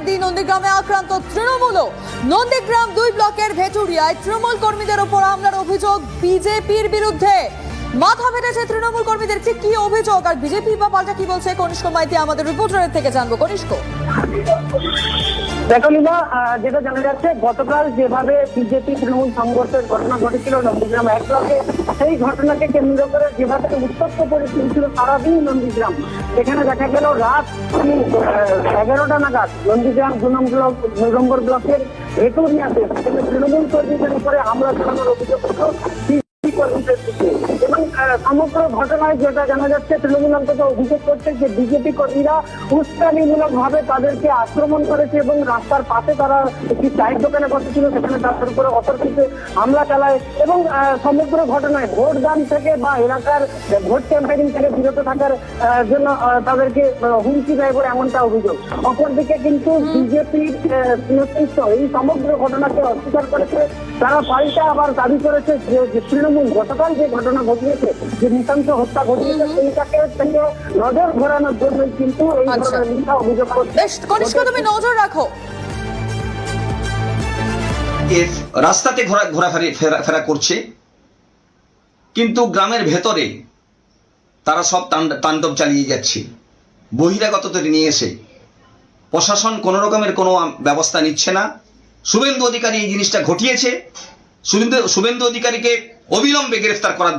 দিন নন্দীগ্রামে আক্রান্ত তৃণমূল। নন্দীগ্রাম 2 ব্লকের ভেটুরিয়ায় তৃণমূল কর্মীদের ওপর হামলার অভিযোগ বিজেপির বিরুদ্ধে। মাথা ফেটেছে তৃণমূল কর্মীদের, ঠিক কি অভিযোগ আর বিজেপি বা পাল্টা কি বলছে? কনিষ্ক মাইতি আমাদের রিপোর্টারের থেকে জানবো। কনিষ্ক, দেখো লীলা, যেটা জানা যাচ্ছে গতকাল যেভাবে বিজেপি তৃণমূল সংঘর্ষের ঘটনা ঘটেছিল নন্দীগ্রাম 1 ব্লকে, সেই ঘটনাকে কেন্দ্র করে যেভাবে উত্তপ্ত পরিস্থিতি ছিল সারাদিন নন্দীগ্রাম, সেখানে দেখা গেল রাত 11টা নাগাদ নন্দীগ্রাম 2 নম্বর ব্লকের ভেটুরিয়াতে তৃণমূল কর্মীদের উপরে হামলা চালানোর অভিযোগ হতো এবং সমগ্র ঘটনায় যেটা জানা যাচ্ছে তৃণমূল অন্তত অভিযোগ করছে যে বিজেপি কর্মীরা উস্কানিমূলক ভাবে তাদেরকে আক্রমণ করেছে এবং রাস্তার পাশে তারা একটি চায়ের দোকানে বসেছিল, সেখানে তাদের উপরে অতর্কিত হামলা চালায় এবং সমগ্র ঘটনায় ভোটদান থেকে বা এলাকার ভোট ক্যাম্পেইনিং থেকে বিরত থাকার জন্য তাদেরকে হুমকি দেয় বলে এমনটা অভিযোগ। অপরদিকে কিন্তু বিজেপির নেতৃত্ব এই সমগ্র ঘটনাকে অস্বীকার করেছে। তারা পাল্টা আবার দাবি করেছে যে তৃণমূল গতকাল যে ঘটনা ঘটিয়েছে, যে নৃশংস হত্যা ঘটিয়েছে, সেইটাকে থেকে নজর ঘোরানোর জন্যই কিন্তু এই ধরনের মিথ্যা অভিযোগ করছে। কনিষ্ক, তুমি নজর রাখো। রাস্তাতে ঘোরাফেরা করছে, কিন্তু গ্রামের ভেতরে তারা সব তাণ্ডব চালিয়ে যাচ্ছে। বহিরাগতদের নিয়ে এসে প্রশাসন কোনো রকমের কোনো ব্যবস্থা নিচ্ছে না। শুভেন্দু অধিকারী এই জিনিসটা ঘটিয়েছে। শুভেন্দু অধিকারীকে অবিলম্বে গ্রেফতার করার